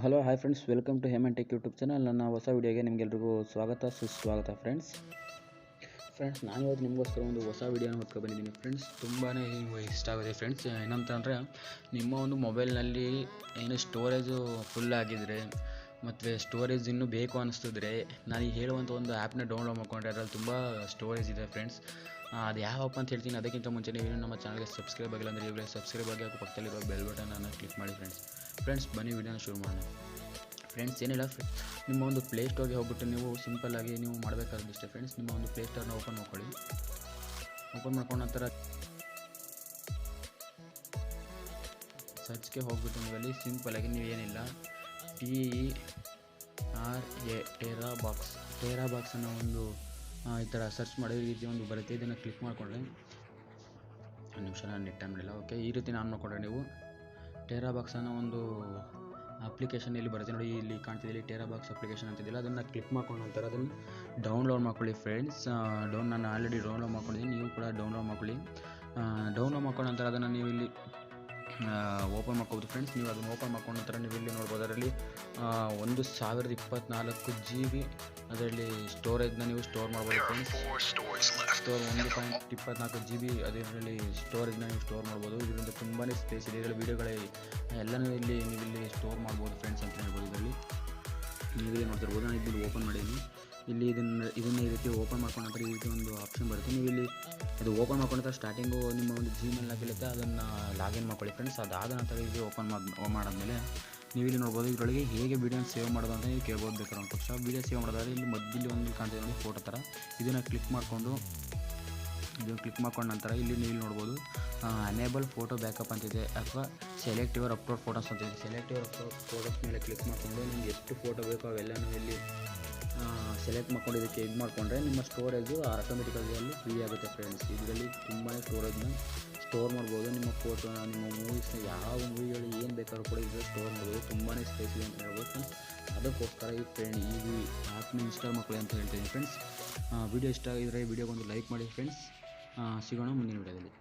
Hello hi friends, welcome to Hemant tech YouTube channel. ನನ್ನ ಹೊಸ ವಿಡಿಯೋಗೆ ನಿಮಗೆಲ್ರಿಗೂ ಸುಸ್ವಾಗತ ಫ್ರೆಂಡ್ಸ್. ನಾನು ಇವತ್ತು ನಿಮಗೋಸ್ಕರ ಒಂದು ಹೊಸ ವಿಡಿಯೋನ ಹೊತ್ಕೊಂಡು ಬಂದಿದ್ದೀನಿ ಫ್ರೆಂಡ್ಸ್. ತುಂಬಾ ಇಷ್ಟ ಆಗಿದೆ ಫ್ರೆಂಡ್ಸ್. ಏನಂತಂದರೆ, ನಿಮ್ಮ ಒಂದು ಮೊಬೈಲ್ನಲ್ಲಿ ಏನು ಸ್ಟೋರೇಜು ಫುಲ್ ಆಗಿದ್ದರೆ ಮತ್ತು ಸ್ಟೋರೇಜ್ ಇನ್ನೂ ಬೇಕು ಅನ್ನಿಸ್ತಿದ್ರೆ, ನಾನು ಈಗ ಹೇಳುವಂಥ ಒಂದು ಆ್ಯಪ್ನ ಡೌನ್ಲೋಡ್ ಮಾಡ್ಕೊಂಡ್ರೆ ಅದರಲ್ಲಿ ತುಂಬ ಸ್ಟೋರೇಜ್ ಇದೆ ಫ್ರೆಂಡ್ಸ್. ಅದು ಯಾವಪ್ಪ ಅಂತ ಹೇಳ್ತೀನಿ. ಅದಕ್ಕಿಂತ ಮುಂಚೆ ನೀವು ನಮ್ಮ ಚಾನಲ್ಗೆ ಸಬ್ಸ್ಕ್ರೈಬ್ ಆಗಿಲ್ಲ ಅಂದರೆ ಈಗಲೇ ಸಬ್ಸ್ಕ್ರೈಬ್ ಆಗಿ ಹಾಕಿ ಪಕ್ಕದಲ್ಲಿರೋ ಬೆಲ್ ಬಟನನ್ನು ಕ್ಲಿಕ್ ಮಾಡಿ ಫ್ರೆಂಡ್ಸ್. ಬನ್ನಿ ವಿಡಿಯೋನ ಶುರು ಮಾಡೋಣ ಫ್ರೆಂಡ್ಸ್. ಏನಿಲ್ಲ, ನಿಮ್ಮ ಒಂದು ಪ್ಲೇಸ್ಟೋರ್ಗೆ ಹೋಗ್ಬಿಟ್ಟು ನೀವು ಸಿಂಪಲ್ಲಾಗಿ ನೀವು ಮಾಡಬೇಕಾಗಿಷ್ಟೇ ಫ್ರೆಂಡ್ಸ್. ನಿಮ್ಮ ಒಂದು ಪ್ಲೇಸ್ಟೋರ್ನ ಓಪನ್ ಮಾಡ್ಕೊಳ್ಳಿ. ಓಪನ್ ಮಾಡ್ಕೊಂಡ ನಂತರ ಸರ್ಚ್ಗೆ ಹೋಗ್ಬಿಟ್ಟು ನೀವಲ್ಲಿ ಸಿಂಪಲ್ಲಾಗಿ ನೀವೇನಿಲ್ಲ ಟೇರಾ ಬಾಕ್ಸ್ ಅನ್ನೋ ಒಂದು ಈ ಥರ ಸರ್ಚ್ ಮಾಡೋ ಈ ರೀತಿ ಒಂದು ಬರುತ್ತೆ. ಇದನ್ನು ಕ್ಲಿಕ್ ಮಾಡಿಕೊಂಡ್ರೆ ಒಂದು ನಿಮಿಷ, ನಾನು ನೆಟ್ ಆನ್ ಮಾಡಿಲ್ಲ. ಓಕೆ, ಈ ರೀತಿ ನಾನು ಮಾಡಿಕೊಂಡ್ರೆ ನೀವು ಟೇರಾ ಬಾಕ್ಸ್ ಅನ್ನೋ ಒಂದು ಅಪ್ಲಿಕೇಶನ್ ಇಲ್ಲಿ ಬರುತ್ತೆ ನೋಡಿ. ಇಲ್ಲಿ ಕಾಣ್ತಿದೆ ಟೇರಾ ಬಾಕ್ಸ್ ಅಪ್ಲಿಕೇಶನ್ ಅಂತಿದ್ದಿಲ್ಲ, ಅದನ್ನು ಕ್ಲಿಕ್ ಮಾಡ್ಕೊಂಡ ನಂತರ ಅದನ್ನು ಡೌನ್ಲೋಡ್ ಮಾಡ್ಕೊಳ್ಳಿ ಫ್ರೆಂಡ್ಸ್. ನಾನು ಆಲ್ರೆಡಿ ಡೌನ್ಲೋಡ್ ಮಾಡ್ಕೊಂಡಿದ್ದೀನಿ, ನೀವು ಕೂಡ ಡೌನ್ಲೋಡ್ ಮಾಡ್ಕೊಳ್ಳಿ. ಡೌನ್ಲೋಡ್ ಮಾಡ್ಕೊಂಡ ನಂತರ ಅದನ್ನು ನೀವು ಇಲ್ಲಿ ಓಪನ್ ಮಾಡ್ಕೋಬೋದು ಫ್ರೆಂಡ್ಸ್. ನೀವು ಅದನ್ನು ಓಪನ್ ಮಾಡ್ಕೊಂಡ ನಂತರ ನೀವು ಇಲ್ಲಿ ನೋಡ್ಬೋದು, ಅದರಲ್ಲಿ 1024 GB ಅದರಲ್ಲಿ ಸ್ಟೋರೇಜ್ನ ನೀವು ಸ್ಟೋರ್ ಮಾಡ್ಬೋದು ಫ್ರೆಂಡ್ಸ್. 1.24 GB ಅದರಲ್ಲಿ ಸ್ಟೋರೇಜ್ನ ನೀವು ಸ್ಟೋರ್ ಮಾಡ್ಬೋದು. ಇದರಿಂದ ತುಂಬಾ ಸ್ಪೇಸ್ ಇದೆ. ಇದರಲ್ಲಿ ವೀಡಿಯೋಗಳೇ ಎಲ್ಲನೂ ನೀವು ಇಲ್ಲಿ ಸ್ಟೋರ್ ಮಾಡ್ಬೋದು ಫ್ರೆಂಡ್ಸ್ ಅಂತ ಹೇಳ್ಬೋದು. ಇದರಲ್ಲಿ ನೀವಿಲ್ಲಿ ನೋಡ್ತಿರ್ಬೋದು, ನಾನು ಇದನ್ನು ಓಪನ್ ಮಾಡಿದ್ದೀನಿ. ಇಲ್ಲಿ ಇದನ್ನು ಈ ರೀತಿ ಓಪನ್ ಮಾಡ್ಕೊಂಡ ನಂತರ ಈ ರೀತಿ ಒಂದು ಆಪ್ಷನ್ ಬರುತ್ತೆ. ನೀವು ಇಲ್ಲಿ ಅದು ಓಪನ್ ಮಾಡ್ಕೊಂಡ ನಂತರ ಸ್ಟಾರ್ಟಿಂಗು ನಿಮ್ಮ ಒಂದು ಜಿಮೇಲ್ ಆಗಿರುತ್ತೆ, ಅದನ್ನು ಲಾಗಿನ್ ಮಾಡ್ಕೊಳ್ಳಿ ಫ್ರೆಂಡ್ಸ್. ಅದಾದ ನಂತರ ಇಲ್ಲಿ ಓಪನ್ ಮಾಡಾದ್ಮೇಲೆ ನೀವು ಇಲ್ಲಿ ನೋಡ್ಬೋದು, ಇದರೊಳಗೆ ಹೇಗೆ ವೀಡಿಯೋನ ಸೇವ್ ಮಾಡೋದು ಅಂತ ನೀವು ಕೇಳ್ಬೋದು. ಬೇಕಾದ್ರೆ ಒಂದು ಪಕ್ಷ ವೀಡಿಯೋ ಸೇವ್ ಮಾಡೋದಾದ್ರೆ ಇಲ್ಲಿ ಮಧ್ಯದಲ್ಲಿ ಒಂದು ಕಾಣ್ತಿದೆ ನೋಡಿ ಫೋಟೋ ಥರ, ಇದನ್ನು ಕ್ಲಿಕ್ ಮಾಡ್ಕೊಂಡ ನಂತರ ಇಲ್ಲಿ ನೀವು ನೋಡ್ಬೋದು ಅನೇಬಲ್ ಫೋಟೋ ಬ್ಯಾಕಪ್ ಅಂತಿದೆ, ಅಥವಾ ಸೆಲೆಕ್ಟ್ ಯುವರ್ ಅಪ್ಲೋಡ್ ಫೋಟೋಸ್ ಅಂತಿದೆ. ಸೆಲೆಕ್ಟ್ ಯುವರ್ ಅಪ್ಲೋಡ್ ಫೋಟೋಸ್ ಮೇಲೆ ಕ್ಲಿಕ್ ಮಾಡಿಕೊಂಡು ನಿಮ್ಗೆ ಎಷ್ಟು ಫೋಟೋ ಬೇಕೋ ಅವೆಲ್ಲನೂ ಇಲ್ಲಿ ಸೆಲೆಕ್ಟ್ ಮಾಡ್ಕೊಂಡು ಇದಕ್ಕೆ ಇದು ಮಾಡಿಕೊಂಡ್ರೆ ನಿಮ್ಮ ಸ್ಟೋರೇಜು ಆಟೋಮೆಟಿಕಾಗಿ ಅಲ್ಲಿ ಫ್ರೀ ಆಗುತ್ತೆ ಫ್ರೆಂಡ್ಸ್. ಇದರಲ್ಲಿ ತುಂಬಾ ಸ್ಟೋರೇಜ್ನ ಸ್ಟೋರ್ ಮಾಡ್ಬೋದು. ನಿಮ್ಮ ಫೋಟೋ, ನಿಮ್ಮ ಮೂವೀಸ್ನ, ಯಾವ ಮೂವಿಗಳು ಏನು ಬೇಕಾದ್ರೂ ಕೂಡ ಇದರಲ್ಲಿ ಸ್ಟೋರ್ ಮಾಡ್ಬೋದು. ತುಂಬಾ ಸ್ಪೇಸ್ ಇದೆ ಅಂತ ಹೇಳ್ಬೋದು ಫ್ರೆಂಡ್ಸ್. ಅದಕ್ಕೋಸ್ಕರ ಈ ಆ್ಯಪ್ನ ಇನ್ಸ್ಟಾಲ್ ಮಾಡ್ಕೊಳ್ಳಿ ಅಂತ ಹೇಳ್ತೀನಿ ಫ್ರೆಂಡ್ಸ್. ವಿಡಿಯೋ ಇಷ್ಟ ಆಗಿದ್ರೆ ವಿಡಿಯೋಗೊಂದು ಲೈಕ್ ಮಾಡಿ ಫ್ರೆಂಡ್ಸ್. ಸಿಗೋಣ ಮುಂದಿನ ವಿಡಿಯೋದಲ್ಲಿ.